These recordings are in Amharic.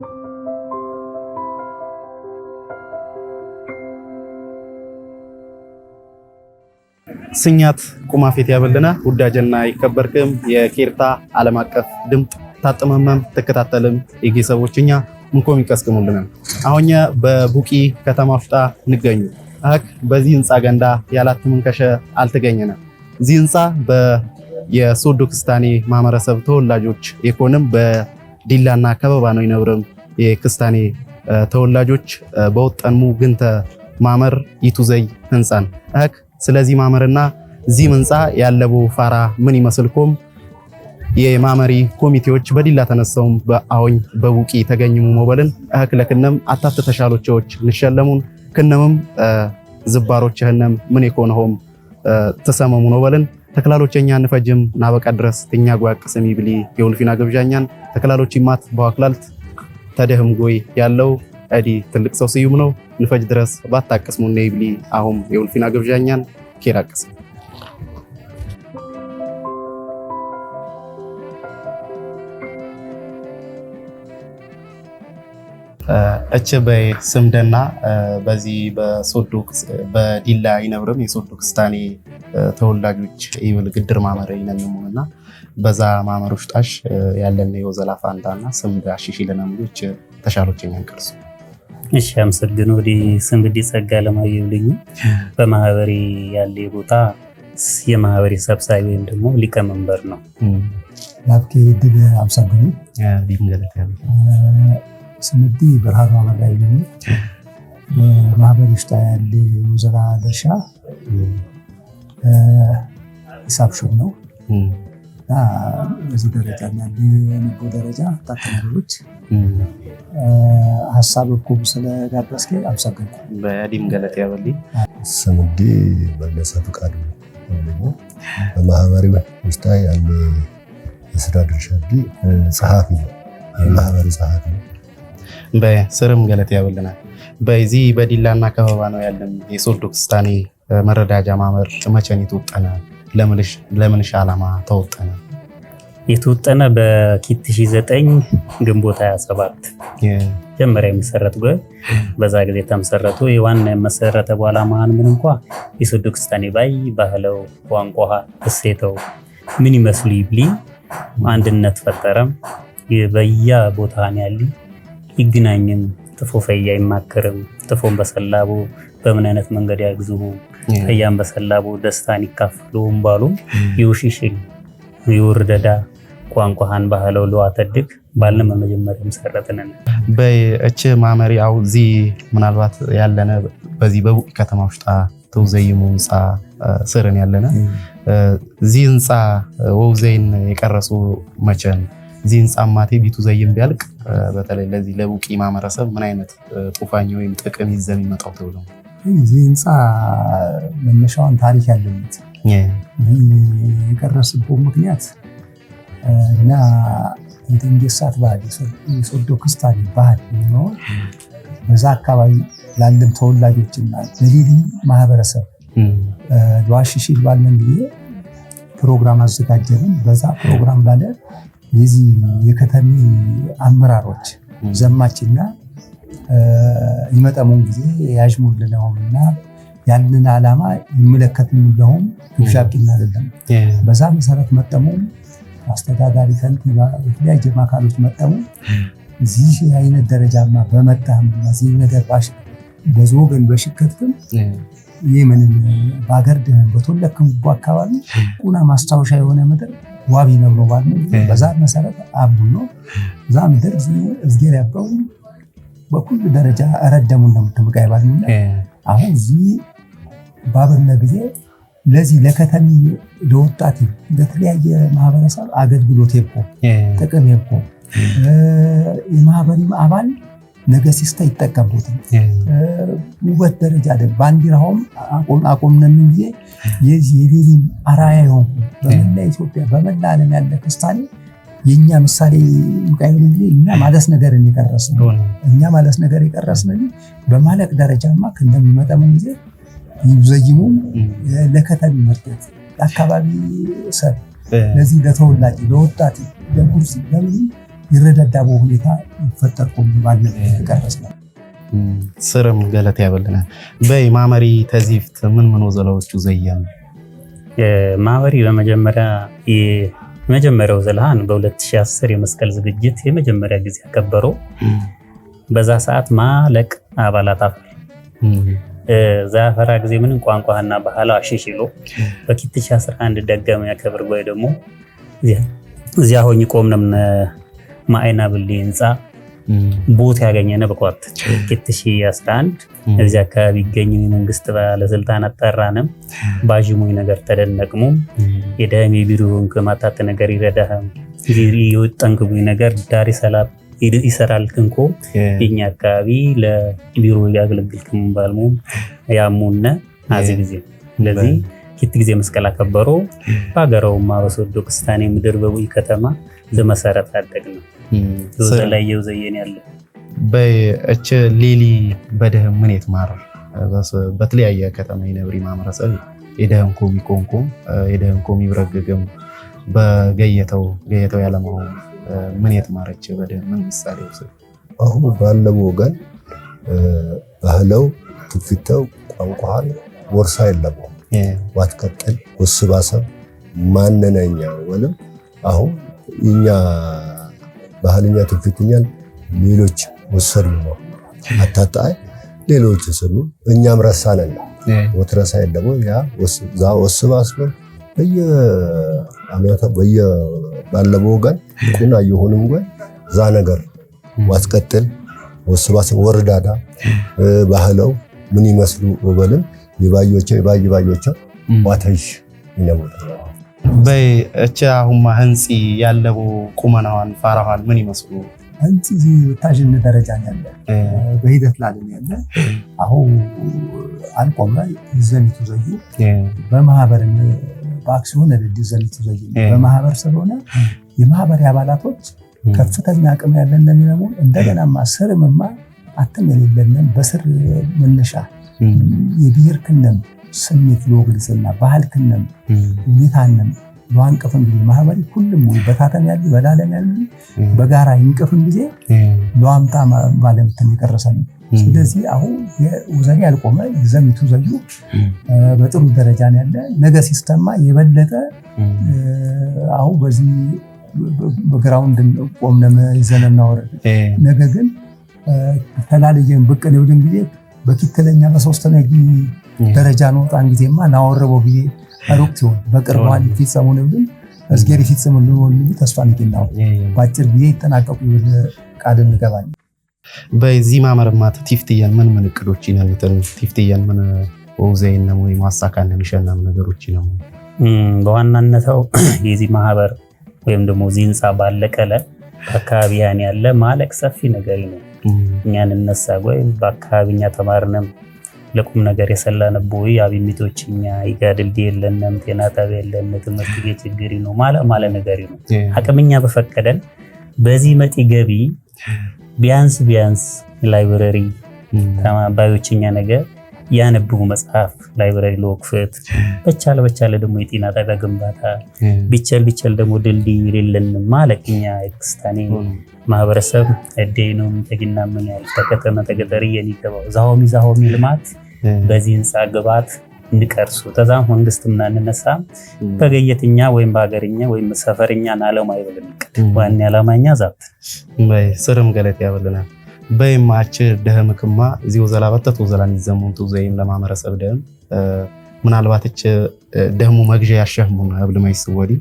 ስኛት ቁማፌት ያበልና ውዳጀና ይከበርክም የኬርታ ዓለም አቀፍ ድምጥ ታጥመመም ተከታተልም የጌሰቦችኛ ምንኮም ይቀስቅሙልናል አሁንኛ በቡቂ ከተማ ውስጥ ንገኙ አክ በዚህ ህንጻ ገንዳ ያላት መንከሸ አልተገኘና እዚህ ህንጻ የሶዶ ክስታኔ ማህበረሰብ ተወላጆች የኮንም በዲላና ከበባ ነው ይነብርም የክስታኔ ተወላጆች በወጣንሙ ግንተ ማመር ይቱዘይ ህንጻን አክ ስለዚህ ማመርና እዚህ ህንጻ ያለቡ ፋራ ምን ይመስልኩም የማመሪ ኮሚቴዎች በዲላ ተነሳውም በአሁን በቡቂ ተገኝሙ ሞባልን አክለክነም አታት ተሻሎቾች ንሸለሙን ከነምም ዝባሮች ህነም ምን ይኮነውም ተሰመሙ ሞባልን ተክላሎችኛ ንፈጅም ናበቃ ድረስ ተኛ ጓቅስም ይብሊ የውልፊና ግብዣኛን ተክላሎች ይማት በዋክላልት ተደህም ጎይ ያለው አዲ ትልቅ ሰው ስዩም ነው ንፈጅ ድረስ ባታቀስሙ ነው ይብሊ አሁን የውልፊና ግብዣኛን ኬራቀስ እቺ በስምደና በዚህ በሶዶ በዲላ ይነብርም የሶዶ ክስታኔ ተወላጆች ይብል ግድር ማመረ ይነንሙና በዛ ማመር ውሽጣሽ ያለን የወዘላፋ አንዳና ስምዳ አሽሺ ለናምጆች ተሻሎችኛ እንቀርሱ እሺ አመሰግኑ ወዲ ስምዲ ጸጋ ለማየውልኝ በማህበሪ ያለ ቦታ የማህበሪ ሰብሳቢ ወይም ደግሞ ሊቀመንበር ነው ላብኪ ድል አመሰግኑ ቢንገለት ያለ ስምዲ ብርሃኑ አመራይልኝ ማህበሪ ውስጥ ያለ ወዘላ ድርሻ ሂሳብ ሹም ነው በዚህ ደረጃ ያለ ንቦ ደረጃ ታተናሎች ሐሳብ እኮ ስለጋበስከ አመሰግናለሁ በያዲም ገለት ያበሊ ስምዲ በለሰ ፍቃዱ ነው በማህበሪ ውስጥ ያለ የስራ ድርሻ ጸሐፊ ነው የማህበሪ ጸሐፊ በስርም ገለት ያበልና በዚህ በዲላና ከበባ ነው ያለን የሶዶ ክስታኔ መረዳጃ ማመር መቸን የተወጠነ ለምንሽ ዓላማ ተወጠነ የተወጠነ በኪት 9 ግንቦት 27 ጀመረ የሚሰረት ጎ በዛ ጊዜ ተመሰረቱ የዋና መሰረተ በኋላ ማን ምን እንኳን የሶዶ ክስታኔ ባይ ባህለው ቋንቋ እሴተው ምን ይመስሉ ይብሊ አንድነት ፈጠረም በያ ቦታን ያሉ ይግናኝም ተፎፈያ ይማከርም ተፎን በሰላቡ በምን አይነት መንገድ ያግዙሙ ከያም በሰላቡ ደስታን ይካፈሉ እንባሉ ይውሽሽል ይወርደዳ ቋንቋን ባህለው ለዋተድቅ ባልነም መጀመሪያ መሰረተነን በእቺ ማመሪ አው ዚ ምናልባት ያለነ በዚህ በቡቂ ከተማ ውስጥ ተውዘይሙ ህንጻ ስርን ያለነ ዚ ህንጻ ወውዘይን የቀረሱ መቸን ዚ ህንጻ ማቴ ቢቱ ዘይም ቢያልቅ በተለይ ለዚህ ለቡቂ ማህበረሰብ ምን አይነት ጡፋኝ ወይም ጥቅም ይዘም ይመጣው ተብሎ ዚ ህንጻ መነሻውን ታሪክ ያለበት የቀረሰበት ምክንያት እና የደንገሳት ባህል የሶዶ ክስታኔ ባህል ነው በዛ አካባቢ ላለም ተወላጆችና ለሌሊ ማህበረሰብ ለዋሽሽል ባልነን ጊዜ ፕሮግራም አዘጋጀን በዛ ፕሮግራም ባለ የዚህ የከተሚ አመራሮች ዘማችና ይመጣሙን ጊዜ ያጅሙልነውና ያንን ዓላማ ይመለከቱልነውም ግብዣብና አይደለም በዛ መሰረት መጠሙ አስተዳዳሪ ከንቲባ የተለያየ ማካሎች መጠሙ እዚህ አይነት ደረጃማ በመጣም እዚህ ነገር ባሽ በዞገን በሽከትም የመንን ባገር ደህን በተለከም አካባቢ ቁና ማስታወሻ የሆነ ምድር ዋቢ ነው ማለት በዛ መሰረት አቡ ነው ዛ ምድር እዝጌር ያባው በኩል ደረጃ አረደሙ እንደምትምቃይ ባልና አሁን እዚህ ባበነ ጊዜ ለዚህ ለከተሚ ለወጣት ለተለያየ ማህበረሰብ አገልግሎት ይቆ ጥቅም ይቆ የማህበሪ አባል ነገሲስታ ይተቀበሉት ውበት ደረጃ አይደል ባንዲራውም አቆምነን ጊዜ የዚህ የሌሊም አራያ ይሆን በመላ ኢትዮጵያ በመላ ዓለም ያለ ክስታኔ የኛ ምሳሌ ሙቃይል እንግዲህ እኛ ማለት ነገርን የቀረስን እኛ ማለት ነገር የቀረስን በማለቅ ደረጃማ ከነሚመጣም ጊዜ ይዘይሙ ለከተሚ መርጠት አካባቢ ሰር ለዚህ ለተወላጅ ለወጣት ለኩርሲ ለምን ይረዳዳቡ ሁኔታ ይፈጠርኩም ባለ ተቀረጽ ነው ስርም ገለታ ያበልናል በማመሪ ተዚፍት ምን ወዘላዎቹ ዘየም ማመሪ በመጀመሪያው ዘለሃን በ2010 የመስቀል ዝግጅት የመጀመሪያ ጊዜ ያከበረው በዛ ሰዓት ማለቅ አባላት አፈር ዛፈራ ጊዜ ምን ቋንቋና ባህላው አሽሽሎ በ2011 ደገመ ያከብር ወይ ደግሞ እዚያ ሆኝ ቆምነም ማይና ብሊ ህንጻ ቦት ያገኘነ በቋት 2011 እዚያ አካባቢ ይገኝ መንግስት ባለስልጣናት ጠራንም ባጅሙይ ነገር ተደነቅሙ የደም ቢሮውን ከማጣት ነገር ይረዳህም ይወጣንኩኝ ነገር ዳሪ ሰላም ይሰራል ክንኮ የኛ አካባቢ ለቢሮ ያገለግልኩም ባልሙ ያሙነ አዚ ጊዜ ስለዚህ ኪት ጊዜ መስቀል አከበሩ ባገረው ማበሶዶ ክስታኔ ምድር በቡይ ከተማ ለመሰረት አደግነው ስለላየው ዘየን ያለ በእቸ ሌሊ በደህ ምን የትማር በተለያየ ከተማ የነብሪ ማምረሰብ የደህን ኮሚ ኮንኮም የደህን ኮሚ ብረገገም በገየተው ያለማው ምን የትማረች በደህ ምን ምሳሌ ወሰደ አሁን ባለው ወገን ባህለው ትፍተው ቋንቋን ወርሳ የለም ዋትከተል ወስባሰብ ማንነኛ ወለም አሁን እኛ ባህልኛ ትፍትኛል ሌሎች ወሰሩ ነው አታጣይ ሌሎች ወሰሩ እኛም ረሳነን ወትረሳ የለም ያ ወስባሰብ በየአመታ ባለው ወገን ቁና የሆነም ወይ ዛ ነገር ዋትከተል ወስባሰብ ወርዳዳ ባህለው ምን ይመስሉ ወበልም የባዮቹ ዋተሽ ይነውታል በእቻ ሁማ ህንጺ ያለው ቁመናዋን ፋራዋን ምን ይመስሉ ህንጺ ታጅን ደረጃ ያለ በሂደት ላይ ያለ አሁን አንቆም ላይ ዘሚቱ ዘዩ በማህበር በአክሲዮን ዘሚቱ ዘዩ በማህበር ስለሆነ የማህበር አባላቶች ከፍተኛ አቅም ያለን እንደሚነሙ እንደገና ማሰር መማ አተም የሌለን በስር መነሻ የብሔር ክነም ስሜት ሎግልጽና ባህል ክነም ሁኔታንም ለዋንቀፍን ጊዜ ማህበሪ ሁሉም ወይ በታተም ያሉ በላለም ያሉ በጋራ ይንቀፍን ጊዜ ለዋምጣ ባለምትን ይቀርሰን ስለዚህ አሁን የውዘኔ ያልቆመ ዘሚቱ ዘዩ በጥሩ ደረጃ ያለ ነገ ሲስተማ የበለጠ አሁን በዚህ በግራውንድ ቆምነም ይዘነና ወረድ ነገ ግን ተላልየን በቀን ይወድን ጊዜ በኪተለኛ በሶስተኛ ደረጃ ነው ጣን ጊዜማ ናወረበው ጊዜ አሩቅ ሲሆን በቅርባን ፊትሰሙን ግን አስገሪ ፊትሰሙን ነው ተስፋ ንኪናው ባጭር ጊዜ ይተናቀቁ ቃል እንገባኝ በዚህ ማመርማት ቲፍትየን ምን እቅዶች ይነምተን ቲፍትየን ምን ወዘይን ነው ወይ ማሳካን የሚሸናም ነገሮች ነው በዋናነታው የዚህ ማህበር ወይም ደግሞ ዚንጻ ባለቀለ አካባቢያን ያለ ማለቅ ሰፊ ነገር ነው እኛን እነሳ ወይ በአካባቢኛ ተማርነም ለቁም ነገር የሰላነቦ ያቢሚቶችኛ ይጋድልዲ የለንም ጤና ጣቢያ የለንም ትምህርት ቤት ችግር ነው ማለ ነገር ነው አቅምኛ በፈቀደን በዚህ መጪ ገቢ ቢያንስ ላይብረሪ ተማባዮችኛ ነገር ያነብቡ መጽሐፍ ላይብረሪ ለወክፈት በቻለ ደግሞ የጤና ጣቢያ ግንባታ ቢቸል ደግሞ ድልድይ የሌለንም ማለቅኛ ኤክስታኔ ማህበረሰብ እዴኑም ተግና ምን ያህል ተከተመ ተገጠሪ የሚገባው ዛሆሚ ልማት በዚህ ህንጻ ግባት እንድቀርሱ ተዛም መንግስትም እናነሳ በገየትኛ ወይም በአገርኛ ወይም ሰፈርኛ ናለም አይብልም ዋና ያላማኛ ዛት ስርም ገለጥ ያበልናል በይማች ደህምክማ እዚው ዘላበተቱ ዘላን ይዘሙንቱ ዘይም ለማመረሰብ ደም ምናልባት እቺ ደህሙ መግዣ ያሸህሙና አብልማይስ ወዲ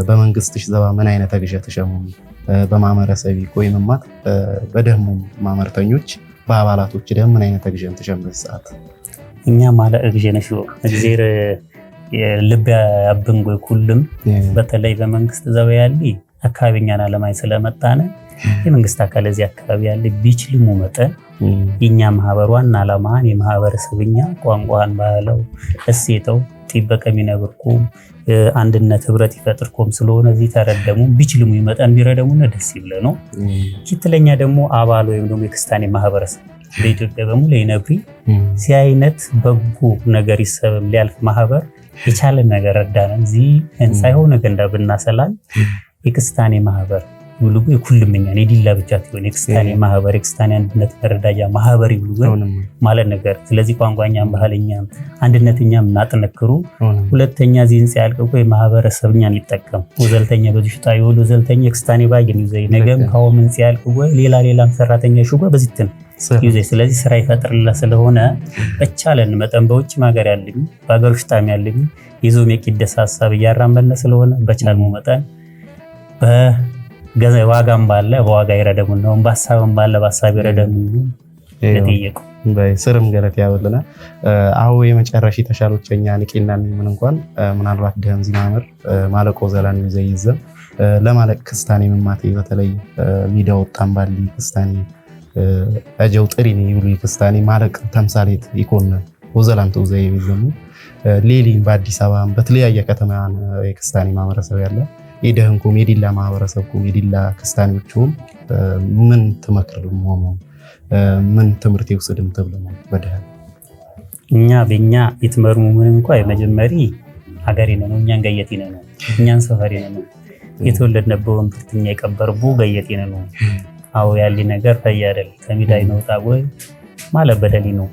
በመንግስትሽ ዘባ ምን አይነት ተግዣ ተሸሙ በማመረሰብ ቆይምማት በደህሙ ማመርተኞች በአባላቶች ደም ምን አይነት ተግዣን ተሸምስ ሰዓት እኛ ማለት እግጀነሽ እግዚአብሔር ልብ ያብንጎ ሁሉም በተለይ በመንግስት ዘባ ያሊ አካባቢኛና ለማይ ስለመጣነ የመንግስት አካል እዚህ አካባቢ ያለ ቢችልሙ መጠን የኛ ማህበሯን አላማን የማህበረሰብኛ ቋንቋን ባህለው እሴተው ጥበቀም ይነብርኩ አንድነት ህብረት ይፈጥርኩም ስለሆነ እዚህ ተረደሙ ቢችልሙ ይመጣን ቢረደሙና ደስ ይብለ ነው ኪትለኛ ደግሞ አባል ወይም ደግሞ የክስታኔ ማህበረሰብ በኢትዮጵያ በሙሉ ይነብሪ ሲያይነት በጎ ነገር ይሰበም ሊያልፍ ማህበር የቻለ ነገር ረዳነን እዚህ እንሳይሆ ነገር እንዳብናሰላል የክስታኔ ማህበር ብሉጉ የኩልምኛ የዲላ ብቻ ትሆን ኤክስታኒ ማህበር ኤክስታኒ አንድነት መረዳጃ ማህበር ብሉጉ ማለት ነገር ስለዚህ ቋንቋኛም ባህልኛም አንድነትኛም እናጠነክሩ ሁለተኛ ዚህን ሲያልቀው የማህበረሰብኛን ይጠቀም ወዘልተኛ በዚህታ ይወሉ ወዘልተኛ ኤክስታኒ ባይገኝ ይዘይ ነገም ካወምን ሲያልቀው ሌላም ሰራተኛ ሹጎ በዚህትን ይዘይ ስለዚህ ስራ ይፈጥርላ ስለሆነ በቻለን መጠን በውጭ ማገር ያለኝ በአገር ውስጥም ያለኝ ይዞ መቂደስ ሐሳብ ያራመነ ስለሆነ በቻልሙ መጠን ገዛ ዋጋም ባለ በዋጋ ይረደሙ ነው በሐሳብም ባለ በሐሳብ ይረደሙ ለጠየቁ በስርም ገለት ያበለና አው የመጨረሻ ተሻሎቸኛ ንቂና ምን እንኳን ምናልባት ደም ዚማመር ማለቆ ዘላን ይዘይዘ ለማለቅ ክስታኔ መማቴ በተለይ ሚዲያው ወጣም ባሊ ክስታኔ አጀው ጥሪኒ ይብሉ ክስታኔ ማለቅ ተምሳሌት ይኮን ወዘላን ተውዘይ ይዘሙ ሌሊን በአዲስ አበባ በተለያየ ከተማ የክስታኔ ማህበረሰብ ያለ ይደህንኩም የዲላ ማህበረሰብኩም የዲላ ክስታኔዎቹም ምን ተመክሩም ሆኖ ምን ትምርት ይወስድም ተብሎ በደህ እኛ በእኛ ይትመርሙ ምን እንኳን የመጀመሪ ሀገሪነ ነው እኛን ገየቲነ ነው እኛን ሰፈሪነ ነው የተወለድነበውን ፍርትኛ የቀበርቡ ገየቲነ ነው አው ያሊ ነገር ፈያደል ከሚዳይ ነው ታጎይ ማለት በደሊ ነው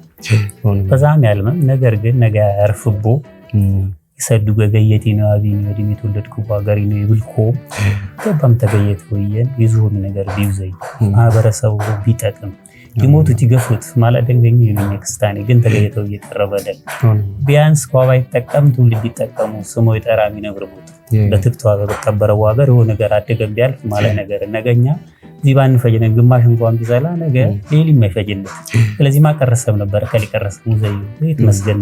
በዛም ያልመም ነገር ግን ነገ ያርፍቦ ይሰዱ ገየቲ ነው አቢን ወዲም የተወለድኩ ሀገሪ ነው ይብልኮ ተባም ተገየት ወየን ይዙም ነገር ቢውዘይ ማህበረሰቡ ቢጠቅም ይሞቱ ይገፉት ማለት ደንገኝ የክስታኔ ግን ተገየተው እየቀረበደል ቢያንስ ቋባይ ተጠቀም ትውልድ ይጠቀሙ ስሞ ይጠራሚ ነብርቡት በትክቷ በተቀበረው ሀገር የሆነ ነገር አደገም ቢያልፍ ማለት ነገር ነገኛ ዚባን ፈጀነ ግማሽ እንኳን ቢዘላ ነገ ሌሊ ማይፈጀለት ስለዚህ ማቀረሰብ ነበር ከሊቀረሰሙ ዘይ ይተመስገን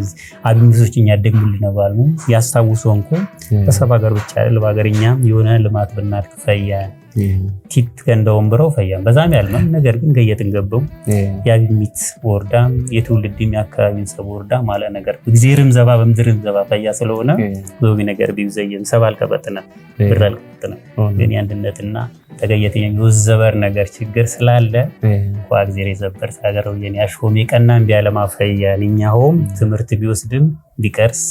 አብሚሶችኛ ደግሙል ነባልሙ ያስታውሰው እንኳን በሰባ ሀገር ብቻ አይደል በሀገርኛ የሆነ ልማት ብናልክ ፈያ ቲት ከንደውም ብረው ፈያም በዛም ያልነው ነገር ግን ገየትን ገበው ያብሚት ወርዳ የትውልድም ያካባቢን ሰብ ወርዳ ማለት ነገር እግዚአብሔርም ዘባ በምድርም ዘባ ፈያ ስለሆነ ዞቢ ነገር ቢውዘየን ሰባል ከበተና ብራል ከበተና ግን አንድነትና ተገየተኛ የወዘበር ነገር ችግር ስላለ ቋግዚሬ ዘበር ሳገረው የኛሾም የቀናም ቢያለማ ፈያልኛውም ትምርት ቢወስድም ቢቀርስ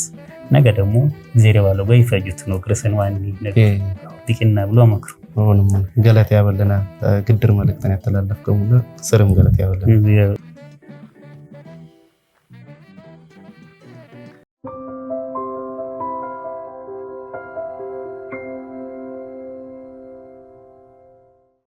ነገ ደግሞ እግዚአብሔር ባለው ጋር ይፈጁት ነው ክርስቲያን ዋን ነገር ዲቅና ብሎ መክሩ ገለት ያበለና ግድር መልእክተን ያተላለፍከው ስርም ገለት ያበለና